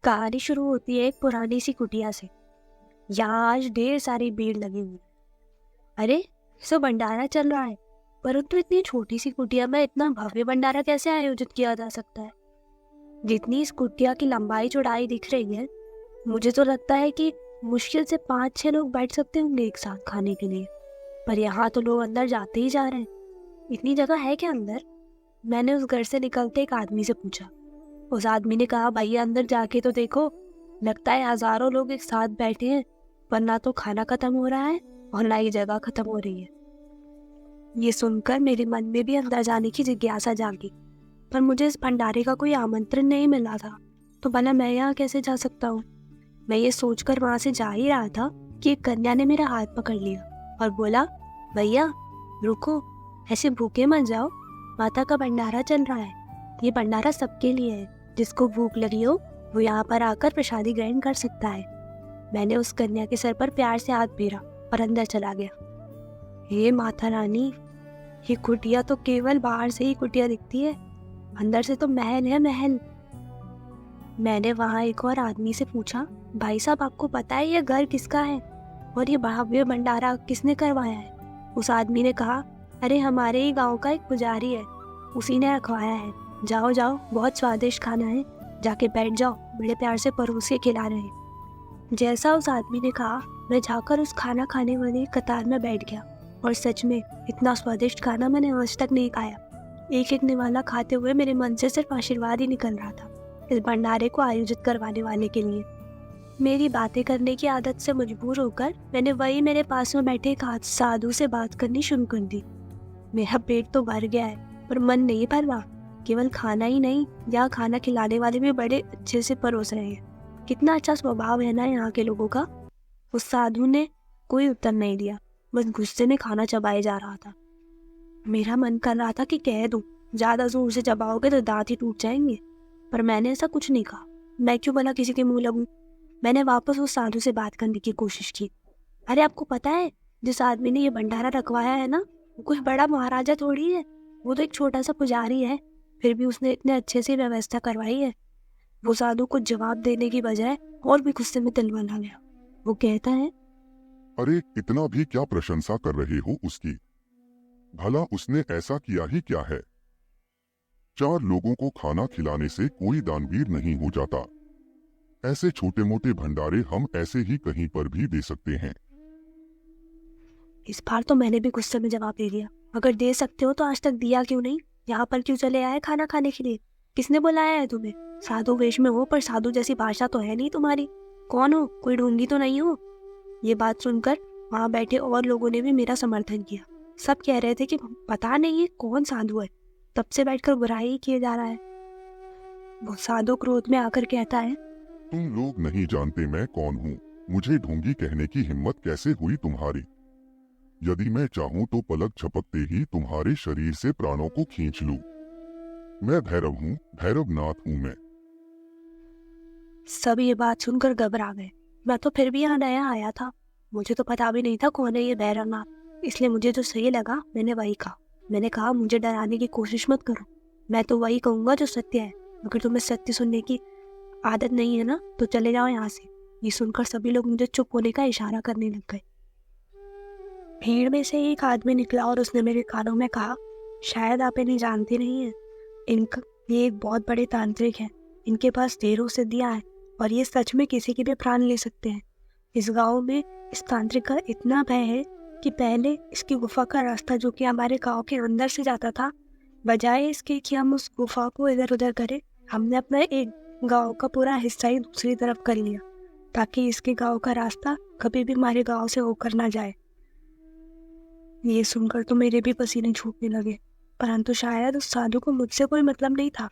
कहानी शुरू होती है एक पुरानी सी कुटिया से। यहाँ आज ढेर सारी भीड़ लगी हुई है। अरे, सो भंडारा चल रहा है। परंतु इतनी छोटी सी कुटिया में इतना भव्य भंडारा कैसे आयोजित किया जा सकता है? जितनी इस कुटिया की लंबाई चौड़ाई दिख रही है, मुझे तो लगता है कि मुश्किल से 5-6 लोग बैठ सकते होंगे एक साथ खाने के लिए। पर यहाँ तो लोग अंदर जाते ही जा रहे हैं। इतनी जगह है क्या अंदर? मैंने उस घर से निकलते एक आदमी से पूछा। उस आदमी ने कहा, भैया अंदर जाके तो देखो, लगता है हजारों लोग एक साथ बैठे हैं, पर ना तो खाना खत्म हो रहा है और ना ही जगह खत्म हो रही है। ये सुनकर मेरे मन में भी अंदर जाने की जिज्ञासा जागी, पर मुझे इस भंडारे का कोई आमंत्रण नहीं मिला था, तो भला मैं यहाँ कैसे जा सकता हूँ? मैं ये सोचकर वहां से जा ही रहा था कि एक कन्या ने मेरा हाथ पकड़ लिया और बोला, भैया रुको, ऐसे भूखे मत जाओ, माता का भंडारा चल रहा है। ये भंडारा सबके लिए है, जिसको भूख लगी हो वो यहाँ पर आकर प्रसादी ग्रहण कर सकता है। मैंने उस कन्या के सर पर प्यार से हाथ फेरा और अंदर चला गया। हे माता रानी, ये कुटिया तो केवल बाहर से ही कुटिया दिखती है, अंदर से तो महल है महल। मैंने वहाँ एक और आदमी से पूछा, भाई साहब आपको पता है ये घर किसका है और ये भव्य भंडारा किसने करवाया है? उस आदमी ने कहा, अरे हमारे ही गाँव का एक पुजारी है, उसी ने रखवाया है। जाओ जाओ, बहुत स्वादिष्ट खाना है, जाके बैठ जाओ, बड़े प्यार से परोस के खिला रहे हैं। जैसा उस आदमी ने कहा, मैं जाकर उस खाना खाने वाली कतार में बैठ गया और सच में इतना स्वादिष्ट खाना मैंने आज तक नहीं खाया। एक एक निवाला खाते हुए मेरे मन से सिर्फ आशीर्वाद ही निकल रहा था इस भंडारे को आयोजित करवाने वाले के लिए। मेरी बातें करने की आदत से मजबूर होकर मैंने वही मेरे पास में बैठे एक साधु से बात करनी शुरू कर दी। मेरा पेट तो भर गया है, पर मन नहीं भर रहा। केवल खाना ही नहीं, यहाँ खाना खिलाने वाले भी बड़े अच्छे से परोस रहे हैं। कितना अच्छा स्वभाव है ना यहाँ के लोगों का। उस साधु ने कोई उत्तर नहीं दिया, बस गुस्से में खाना चबाए जा रहा था। मेरा मन कर रहा था कि कह दूं, ज्यादा जोर से चबाओगे तो दांत ही टूट जाएंगे, पर मैंने ऐसा कुछ नहीं कहा। मैं क्यों भला किसी के मुंह लगूं? मैंने वापस उस साधु से बात करने की कोशिश की। अरे आपको पता है, जिस आदमी ने ये भंडारा रखवाया है ना, वो कोई बड़ा महाराजा थोड़ी है, वो तो एक छोटा सा पुजारी है, फिर भी उसने इतने अच्छे से व्यवस्था करवाई है। वो साधु को जवाब देने की बजाय और भी गुस्से में तिलमिला गया। वो कहता है, अरे इतना भी क्या प्रशंसा कर रहे हो उसकी? भला उसने ऐसा किया ही क्या है? 4 लोगों को खाना खिलाने से कोई दानवीर नहीं हो जाता। ऐसे छोटे मोटे भंडारे हम ऐसे ही कहीं पर भी दे सकते हैं। इस बार तो मैंने भी गुस्से में जवाब दे दिया, अगर दे सकते हो तो आज तक दिया क्यों नहीं? यहाँ पर क्यों चले आए खाना खाने के लिए? किसने बुलाया है तुम्हें? साधु वेश में हो, पर साधु जैसी भाषा तो है नहीं तुम्हारी। कौन हो? कोई ढोंगी तो नहीं हो? ये बात सुनकर वहाँ बैठे और लोगों ने भी मेरा समर्थन किया। सब कह रहे थे कि पता नहीं है कौन साधु है, तब से बैठकर बुराई किए जा रहा है। वो साधु क्रोध में आकर कहता है, तुम लोग नहीं जानते मैं कौन हूँ। मुझे ढोंगी कहने की हिम्मत कैसे हुई तुम्हारी? यदि मैं चाहूँ तो पलक झपकते ही तुम्हारे शरीर से प्राणों को खींच लूं। मैं भैरव हूँ, भैरवनाथ हूँ मैं। सब ये बात सुनकर घबरा गए। मैं तो फिर भी यहाँ नया आया था, मुझे तो पता भी नहीं था कौन है ये भैरवनाथ। इसलिए मुझे जो सही लगा मैंने वही कहा। मैंने कहा, मुझे डराने की कोशिश मत करो, मैं तो वही कहूंगा जो सत्य है। अगर तुम्हें सत्य सुनने की आदत नहीं है ना, तो चले जाओ यहाँ से। ये सुनकर सभी लोग मुझे चुप होने का इशारा करने लग गए। भीड़ में से एक आदमी निकला और उसने मेरे कानों में कहा, शायद आप इन्हें जानते नहीं है, इनका ये एक बहुत बड़े तांत्रिक है। इनके पास ढेरों सिद्धियां हैं और ये सच में किसी के भी प्राण ले सकते हैं। इस गांव में इस तांत्रिक का इतना भय है कि पहले इसकी गुफा का रास्ता, जो कि हमारे गांव के अंदर से जाता था, बजाय इसके कि हम उस गुफा को इधर उधर करें, हमने अपना एक गांव का पूरा हिस्सा ही दूसरी तरफ कर लिया, ताकि इसके गांव का रास्ता कभी भी हमारे गांव से होकर ना जाए। ये सुनकर तो मेरे भी पसीने छूटने लगे, परंतु शायद उस साधु को मुझसे कोई मतलब नहीं था।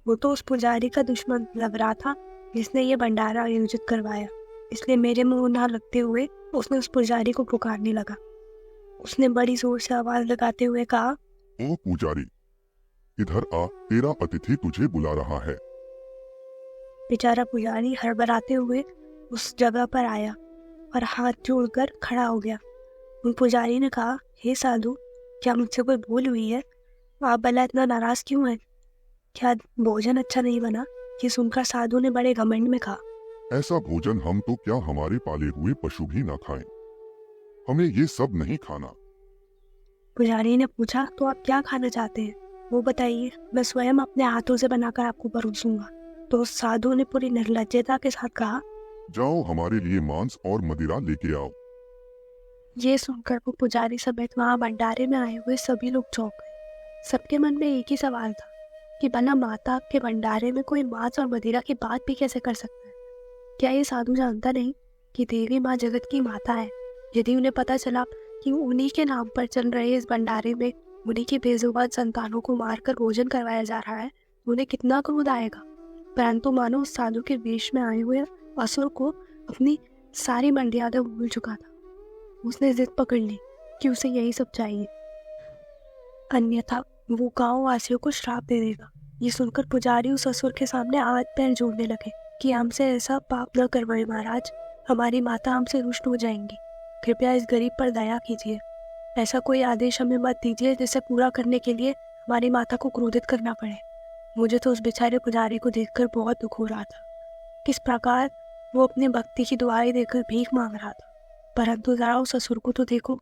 वो तो उस पुजारी का दुश्मन लग रहा था जिसने ये भंडारा आयोजित करवाया। इसलिए मेरे मुंह ना लगते हुए उसने उस पुजारी को पुकारने लगा। उसने बड़ी जोर से आवाज लगाते हुए कहा, ओ पुजारी, इधर आ, तेरा अतिथि तुझे बुला रहा है। बेचारा पुजारी हड़बड़ाते हुए उस जगह पर आया और हाथ जोड़कर खड़ा हो गया। उन पुजारी ने कहा, हे साधु, क्या मुझसे कोई भूल हुई है? आप भला इतना नाराज क्यों हैं? क्या भोजन अच्छा नहीं बना? ये सुनकर साधु ने बड़े घमंड में कहा, ऐसा भोजन हम तो क्या हमारे पाले हुए पशु भी ना खाएं। हमें ये सब नहीं खाना। पुजारी ने पूछा, तो आप क्या खाना चाहते हैं? वो बताइए, मैं स्वयं अपने हाथों से बनाकर आपको परोसूंगा। तो उस साधु ने पूरी निर्लज्जता के साथ कहा, जाओ हमारे लिए मांस और मदिरा लेके आओ। ये सुनकर वो पुजारी समेत वहां भंडारे में आए हुए सभी लोग चौंक गए। सबके मन में एक ही सवाल था कि भला माता के भंडारे में कोई मांस और मदिरा की बात भी कैसे कर सकता है? क्या ये साधु जानता नहीं कि देवी माँ जगत की माता है? यदि उन्हें पता चला कि उन्हीं के नाम पर चल रहे इस भंडारे में उन्हीं की बेजुबान संतानों को मारकर भोजन करवाया जा रहा है, उन्हें कितना क्रोध आएगा। परंतु मानो उस साधु के वेश में आए हुए असुर को अपनी सारी मर्यादा भूल चुका था। उसने जिद पकड़ ली कि उसे यही सब चाहिए, अन्यथा वो गांव वासियों को श्राप दे देगा। ये सुनकर पुजारी उस असुर के सामने हाथ पैर जोड़ने लगे कि हमसे ऐसा पाप न करवाए महाराज, हमारी माता हमसे रुष्ट हो जाएंगी। कृपया इस गरीब पर दया कीजिए। ऐसा कोई आदेश हमें मत दीजिए जिसे पूरा करने के लिए हमारी माता को क्रोधित करना पड़े। मुझे तो उस बेचारे पुजारी को देखकर बहुत दुख हो रहा था। किस प्रकार वो अपनी भक्ति की दुआएं देकर भीख मांग रहा था। परंतु जरा उस असुर को तो देखो,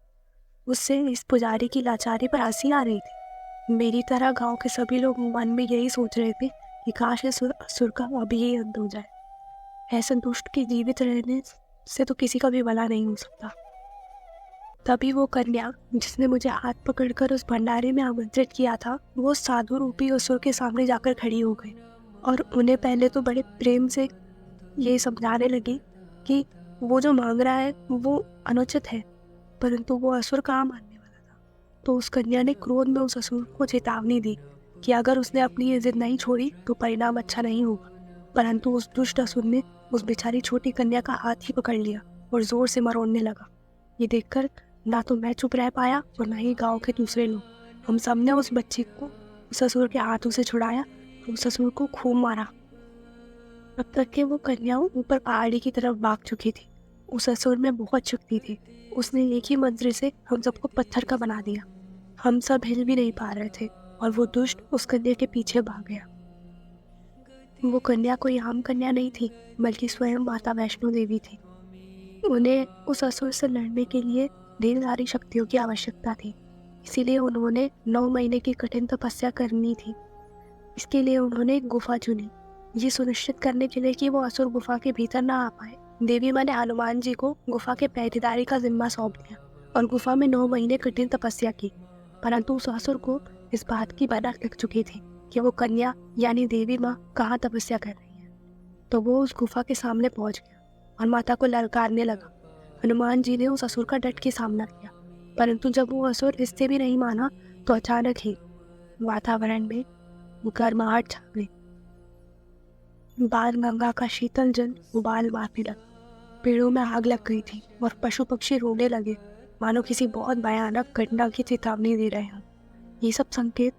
उससे इस पुजारी की लाचारी पर हंसी आ रही थी। मेरी तरह गांव के सभी लोग मन में यही सोच रहे थे कि काश इस असुर का अभी ही अंत हो जाए। ऐसे दुष्ट के जीवित रहने से तो किसी का भी भला नहीं हो सकता। तभी वो कन्या जिसने मुझे हाथ पकड़कर उस भंडारे में आमंत्रित किया था, वो साधु रूपी असुर के सामने जाकर खड़ी हो गई और उन्हें पहले तो बड़े प्रेम से ये समझाने लगी कि वो जो मांग रहा है वो अनुचित है, परंतु वो असुर कहाँ मानने वाला था। तो उस कन्या ने क्रोध में उस असुर को चेतावनी दी कि अगर उसने अपनी ये जिद नहीं छोड़ी तो परिणाम अच्छा नहीं होगा। परंतु उस दुष्ट असुर ने उस बेचारी छोटी कन्या का हाथ ही पकड़ लिया और जोर से मरोड़ने लगा। ये देखकर ना तो मैं चुप रह पाया और ना ही गांव के दूसरे लोग। हम सब ने उस बच्ची को उस असुर के हाथों से छुड़ाया और उस असुर को खूब मारा, अब तक कि वो कन्या ऊपर पहाड़ी की तरफ भाग चुकी थी। उस असुर में बहुत शक्ति थी। उसने एक ही मंत्र से हम सबको पत्थर का बना दिया। हम सब हिल भी नहीं पा रहे थे और वो दुष्ट उस कन्या के पीछे भाग गया। वो कन्या कोई आम कन्या नहीं थी, बल्कि स्वयं माता वैष्णो देवी थी। उन्हें उस असुर से लड़ने के लिए ढेर सारी शक्तियों की आवश्यकता थी, इसीलिए उन्होंने 9 महीने की कठिन तपस्या करनी थी। इसके लिए उन्होंने एक गुफा चुनी, ये सुनिश्चित करने के लिए कि वो असुर गुफा के भीतर ना आ पाए। देवी माँ ने हनुमान जी को गुफा के पहरेदारी का जिम्मा सौंप दिया और गुफा में 9 महीने कठिन तपस्या की। परंतु उस असुर को इस बात की भनक लग चुकी थी कि वो कन्या यानी देवी माँ कहाँ तपस्या कर रही है। तो वो उस गुफा के सामने पहुंच गया और माता को ललकारने लगा। हनुमान जी ने उस असुर का डट के सामना किया, परंतु जब वो असुर इससे भी नहीं माना तो अचानक ही वातावरण में गर्माहट छा गई। बाल गंगा का शीतल जल उबाल मारने लगा। पेड़ों में आग लग गई थी और पशु पक्षी रोने लगे, मानो किसी बहुत भयानक घटना की चेतावनी दे रहे हों। ये सब संकेत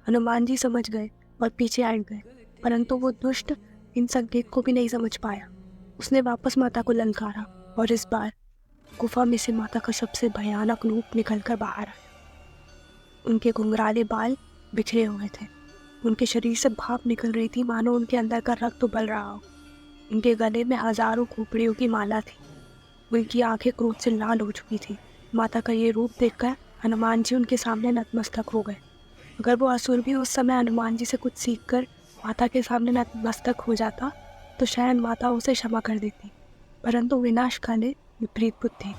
हनुमान जी समझ गए और पीछे हट गए, परंतु वो दुष्ट इन संकेत को भी नहीं समझ पाया। उसने वापस माता को ललकारा और इस बार गुफा में से माता का सबसे भयानक रूप निकलकर बाहर आया। उनके घुंघराले बाल बिखरे हुए थे, उनके शरीर से भाप निकल रही थी, मानो उनके अंदर का रक्त उबल रहा हो। उनके गले में हजारों खोपड़ियों की माला थी। उनकी आंखें क्रोध से लाल हो चुकी थी। माता का ये रूप देखकर हनुमान जी उनके सामने नतमस्तक हो गए। अगर वो असुर भी उस समय हनुमान जी से कुछ सीखकर माता के सामने नतमस्तक हो जाता तो शायद माता उसे क्षमा कर देती, परंतु विनाश काले विपरीत बुद्धि।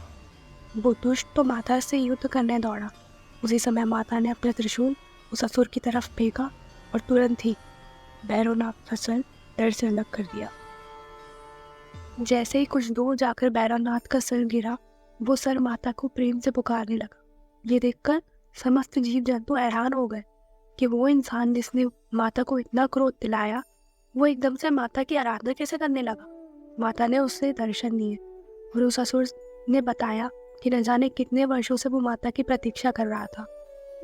वो दुष्ट तो माता से युद्ध करने दौड़ा। उसी समय माता ने अपना त्रिशूल उस असुर की तरफ फेंका और तुरंत ही भैरवनाथ का सर डर से अलग कर दिया। जैसे ही कुछ दूर जाकर भैरवनाथ का सर गिरा, वो सर माता को प्रेम से पुकारने लगा। ये देखकर समस्त जीव जंतु हैरान हो गए कि वो इंसान जिसने माता को इतना क्रोध दिलाया, वो एकदम से माता की आराधना कैसे करने लगा। माता ने उससे दर्शन दिए और उस असुर ने बताया कि न जाने कितने वर्षों से वो माता की प्रतीक्षा कर रहा था।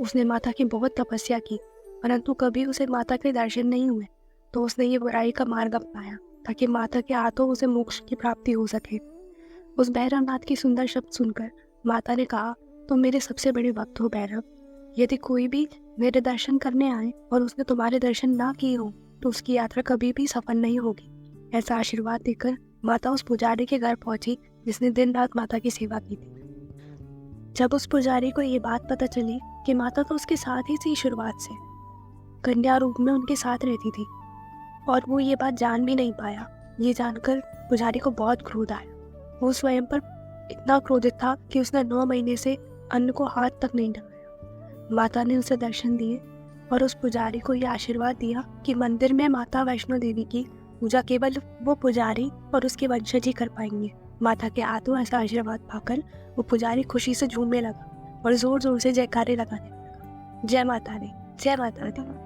उसने माता की बहुत तपस्या की, परंतु कभी उसे माता के दर्शन नहीं हुए। तो उसने ये बुराई का मार्ग अपनाया ताकि माता के हाथों उसे मोक्ष की प्राप्ति हो सके। उस भैरवनाथ की सुंदर शब्द सुनकर माता ने कहा, तुम मेरे सबसे बड़े भक्त हो भैरव। यदि कोई भी मेरे दर्शन करने आए और उसने तुम्हारे दर्शन ना किए हो तो उसकी यात्रा कभी भी सफल नहीं होगी। ऐसा आशीर्वाद देकर माता उस पुजारी के घर पहुंची जिसने दिन रात माता की सेवा की थी। जब उस पुजारी को ये बात पता चली कि माता तो उसके साथ ही थी शुरुआत से, कन्या रूप में उनके साथ रहती थी, और वो ये बात जान भी नहीं पाया। ये जानकर पुजारी को बहुत क्रोध आया। वो स्वयं पर इतना क्रोधित था कि उसने 9 महीने से अन्न को हाथ तक नहीं लगाया। माता ने उसे दर्शन दिए और उस पुजारी को यह आशीर्वाद दिया कि मंदिर में माता वैष्णो देवी की पूजा केवल वो पुजारी और उसके वंशज ही कर पाएंगे। माता के हाथों ऐसा आशीर्वाद पाकर वो पुजारी खुशी से झूमने लगा और जोर जोर से जयकारे लगाने लगा। जय माता दी, जय माता दी।